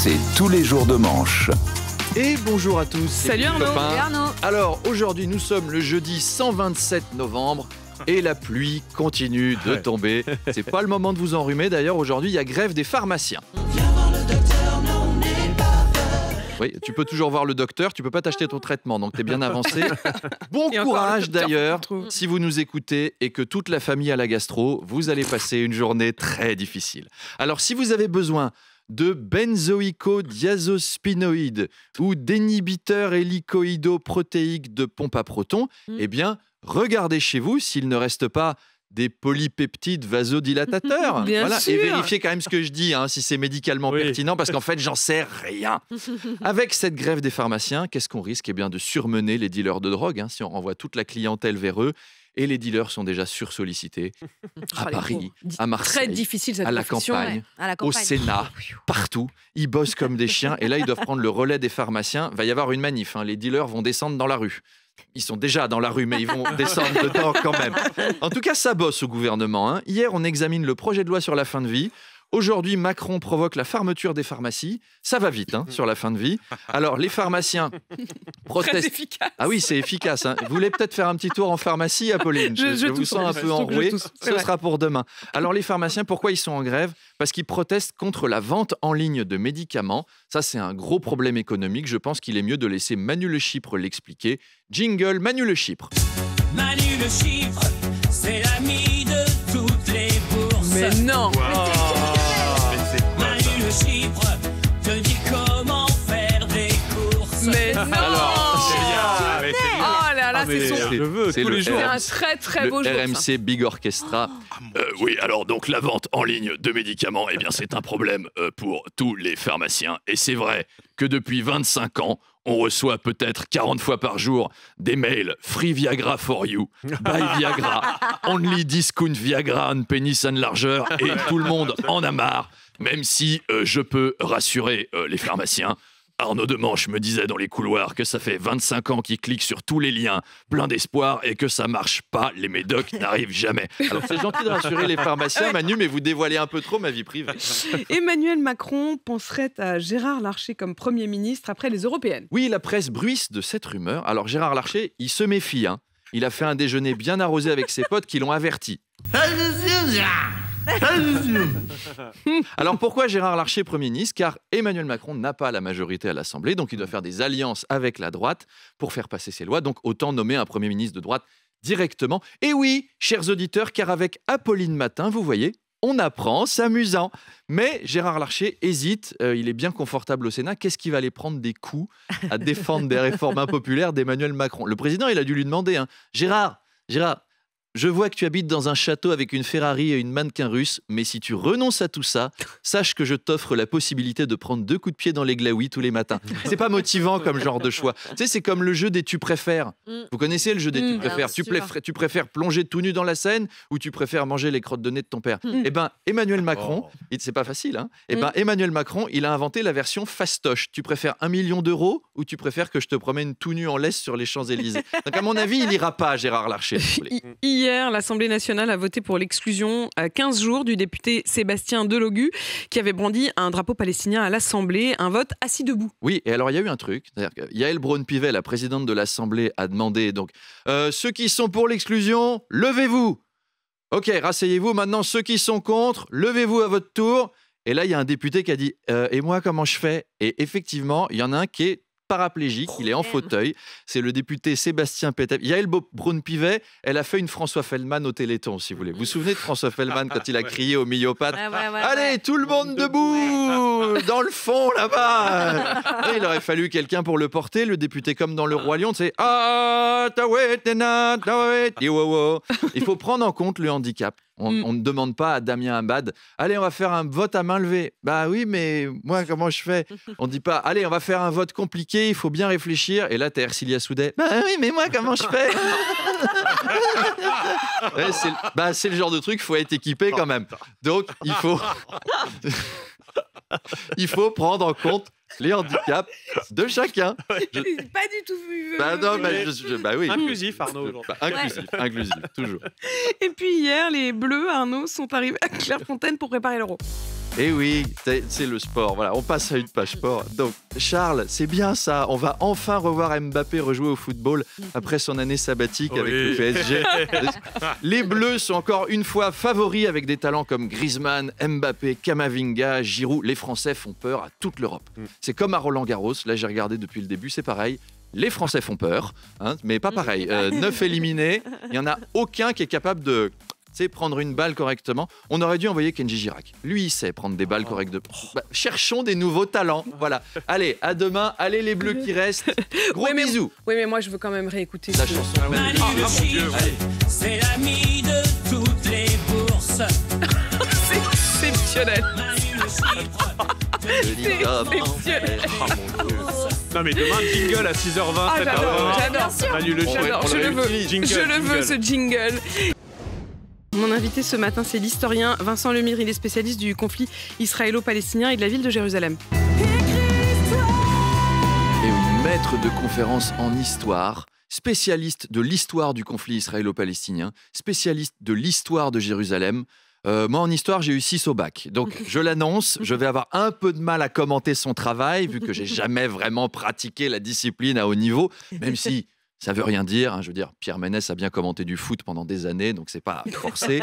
c'est tous les jours de manche. Et bonjour à tous. Salut Arnaud. Copains. Et Arnaud. Alors aujourd'hui nous sommes le jeudi 127 novembre et la pluie continue de tomber. C'est pas le moment de vous enrhumer, d'ailleurs aujourd'hui il y a grève des pharmaciens. Oui, tu peux toujours voir le docteur, tu peux pas t'acheter ton traitement, donc t'es bien avancé. Bon courage d'ailleurs, si vous nous écoutez et que toute la famille a la gastro, vous allez passer une journée très difficile. Alors si vous avez besoin de benzoïco-diazospinoïdes ou d'inhibiteurs hélicoïdo-protéiques de pompe à protons, eh bien, regardez chez vous s'il ne reste pas des polypeptides vasodilatateurs. Bien sûr. Et vérifiez quand même ce que je dis, si c'est médicalement pertinent, parce qu'en fait, j'en sais rien. Avec cette grève des pharmaciens, qu'est-ce qu'on risque ? Eh bien, de surmener les dealers de drogue, si on renvoie toute la clientèle vers eux. Et les dealers sont déjà sursollicités à Paris, à Marseille, très difficile, cette à la profession, campagne, à la au Sénat, partout. Ils bossent comme des chiens et là, ils doivent prendre le relais des pharmaciens. Il va y avoir une manif. Les dealers vont descendre dans la rue. Ils sont déjà dans la rue, mais ils vont descendre dedans quand même. En tout cas, ça bosse au gouvernement. Hier, on examine le projet de loi sur la fin de vie. Aujourd'hui, Macron provoque la fermeture des pharmacies. Ça va vite sur la fin de vie. Alors, les pharmaciens protestent. Très efficace. Ah oui, c'est efficace. Vous voulez peut-être faire un petit tour en pharmacie, Apolline ? Je vous sens un peu enroué. Ce sera pour demain. Alors, les pharmaciens, pourquoi ils sont en grève ? Parce qu'ils protestent contre la vente en ligne de médicaments. Ça, c'est un gros problème économique. Je pense qu'il est mieux de laisser Manu Le Chypre l'expliquer. Jingle, Manu Le Chypre. Manu Le Chypre, c'est l'ami de toutes les bourses. Mais non. Manu Le Chypre te dit comment faire des courses. Mais non. Oh là là, c'est son. C'est le C'est un très très beau jour. RMC Big Orchestra. Oui, alors donc la vente en ligne de médicaments, eh bien c'est un problème pour tous les pharmaciens. Et c'est vrai que depuis 25 ans, on reçoit peut-être 40 fois par jour des mails Free Viagra for you, Buy Viagra, Only Discount Viagra and Penis and Largeur, et tout le monde en a marre, même si je peux rassurer les pharmaciens. Arnaud Demanche me disait dans les couloirs que ça fait 25 ans qu'il clique sur tous les liens, plein d'espoir, et que ça marche pas, les médocs n'arrivent jamais. Alors c'est gentil de rassurer les pharmaciens, Manu, mais vous dévoilez un peu trop ma vie privée. Emmanuel Macron penserait à Gérard Larcher comme Premier ministre après les européennes. Oui, la presse bruisse de cette rumeur. Alors Gérard Larcher, il se méfie. Il a fait un déjeuner bien arrosé avec ses potes qui l'ont averti. Alors pourquoi Gérard Larcher Premier ministre ? Car Emmanuel Macron n'a pas la majorité à l'Assemblée, donc il doit faire des alliances avec la droite pour faire passer ses lois, donc autant nommer un Premier ministre de droite directement. Et oui, chers auditeurs, car avec Apolline Matin, vous voyez, on apprend, c'est amusant. Mais Gérard Larcher hésite, il est bien confortable au Sénat. Qu'est-ce qu'il va aller prendre des coups à défendre des réformes impopulaires d'Emmanuel Macron ? Le président, il a dû lui demander, Gérard, je vois que tu habites dans un château avec une Ferrari et une mannequin russe, mais si tu renonces à tout ça, sache que je t'offre la possibilité de prendre 2 coups de pied dans les glaouis tous les matins. C'est pas motivant comme genre de choix. Tu sais, c'est comme le jeu des tu préfères. Vous connaissez le jeu des tu préfères ? Tu préfères plonger tout nu dans la Seine ou tu préfères manger les crottes de nez de ton père ? Eh ben, Emmanuel Macron, c'est pas facile, Emmanuel Macron, il a inventé la version fastoche. Tu préfères 1 million d'euros ou tu préfères que je te promène tout nu en laisse sur les Champs-Élysées ? Donc à mon avis, il ira pas, Gérard Larcher. Hier, l'Assemblée nationale a voté pour l'exclusion à 15 jours du député Sébastien Delogu qui avait brandi un drapeau palestinien à l'Assemblée, un vote assis debout. Oui, et alors il y a eu un truc, c'est-à-dire que Yael Braun-Pivet, la présidente de l'Assemblée, a demandé donc ceux qui sont pour l'exclusion, levez-vous. Ok, rasseyez-vous. Maintenant, ceux qui sont contre, levez-vous à votre tour. Et là, il y a un député qui a dit et moi, comment je fais ? Et effectivement, il y en a un qui est paraplégique, il est en fauteuil. C'est le député Sébastien Pétain. Yael Braun-Pivet, elle a fait une François Feldman au Téléthon, si vous voulez. Vous vous souvenez de François Feldman quand il a crié au myopathe Allez, tout le monde debout dans le fond, là-bas. Et il aurait fallu quelqu'un pour le porter, le député comme dans Le Roi Lion, c'est il faut prendre en compte le handicap. On ne demande pas à Damien Abad allez, on va faire un vote à main levée. Bah oui, mais moi, comment je fais ? On ne dit pas allez, on va faire un vote compliqué, il faut bien réfléchir. Et là, t'es Ercilia Soudet. Bah oui, mais moi, comment je fais ? C'est le genre de truc, il faut être équipé quand même. Donc, il faut prendre en compte les handicaps de chacun. C'est pas du tout vu. Oui. Inclusif, Arnaud. Inclusif, toujours. Et puis hier, les Bleus, Arnaud, sont arrivés à Clairefontaine pour préparer l'Euro. Et oui, c'est le sport. Voilà, on passe à une page sport. Donc, Charles, c'est bien ça. On va enfin revoir Mbappé rejouer au football après son année sabbatique avec le PSG. Les Bleus sont encore une fois favoris avec des talents comme Griezmann, Mbappé, Camavinga, Giroud. Les Français font peur à toute l'Europe. C'est comme à Roland-Garros. Là, j'ai regardé depuis le début, c'est pareil. Les Français font peur, hein, mais pas pareil. 9 éliminés, il n'y en a aucun qui est capable de prendre une balle correctement. On aurait dû envoyer Kenji Girac. Lui, il sait prendre des balles correctement. Cherchons des nouveaux talents. Voilà. Allez, à demain. Allez, les Bleus qui restent. Gros bisous. Oui, mais moi, je veux quand même réécouter La chanson. Manu le chiffre, c'est l'ami de toutes les bourses. C'est exceptionnel. Manu le chiffre, C'est exceptionnel. Non mais demain, jingle à 6h20, Ah, 7h20. j'adore. Manu le J'adore, je le veux. Jingle, Je le veux, jingle. ce jingle. Mon invité ce matin, c'est l'historien Vincent Lemire. Il est spécialiste du conflit israélo-palestinien et de la ville de Jérusalem. Et oui, maître de conférence en histoire, spécialiste de l'histoire du conflit israélo-palestinien, spécialiste de l'histoire de Jérusalem. Moi, en histoire, j'ai eu 6 au bac. Donc, je l'annonce, je vais avoir un peu de mal à commenter son travail, vu que j'ai jamais vraiment pratiqué la discipline à haut niveau, même si ça veut rien dire. Je veux dire, Pierre Ménès a bien commenté du foot pendant des années, donc c'est pas forcé.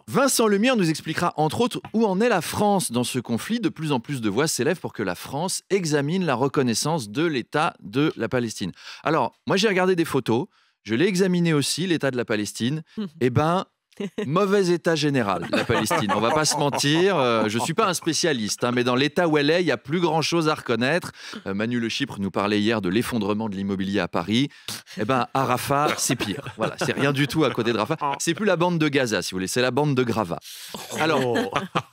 Vincent Lemire nous expliquera, entre autres, où en est la France dans ce conflit. De plus en plus de voix s'élèvent pour que la France examine la reconnaissance de l'État de la Palestine. Alors, moi, j'ai regardé des photos, je l'ai examiné aussi, l'État de la Palestine. Eh ben, mauvais état général, la Palestine. On va pas se mentir, je suis pas un spécialiste, mais dans l'état où elle est, il y a plus grand-chose à reconnaître. Manu Le Chypre nous parlait hier de l'effondrement de l'immobilier à Paris. Eh ben, à Rafah, c'est pire. Voilà, c'est rien du tout à côté de Rafah. C'est plus la bande de Gaza, si vous voulez, c'est la bande de Grava. Alors,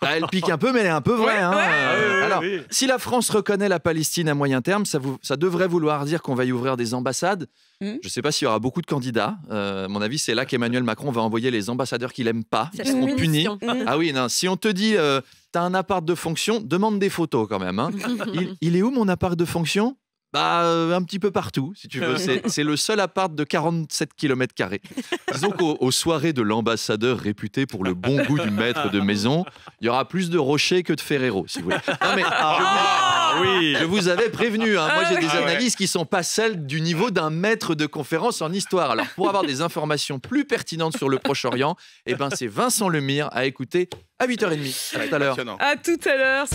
elle pique un peu, mais elle est un peu vraie. Alors, si la France reconnaît la Palestine à moyen terme, ça devrait vouloir dire qu'on va y ouvrir des ambassades. Je ne sais pas s'il y aura beaucoup de candidats. À mon avis, c'est là qu'Emmanuel Macron va envoyer les ambassadeurs qu'il n'aime pas. Ils seront punis. Ah oui, non, si on te dit t'as un appart de fonction, demande des photos quand même. Il est où mon appart de fonction ? Un petit peu partout, si tu veux. C'est le seul appart de 47 km². Disons qu'aux soirées de l'ambassadeur réputé pour le bon goût du maître de maison, il y aura plus de Rocher que de Ferrero, si vous voulez. Non, mais je vous avais prévenu. Moi, j'ai des analyses qui ne sont pas celles du niveau d'un maître de conférence en histoire. Alors, pour avoir des informations plus pertinentes sur le Proche-Orient, c'est Vincent Lemire à écouter à 8h30. À tout à l'heure. À tout à l'heure.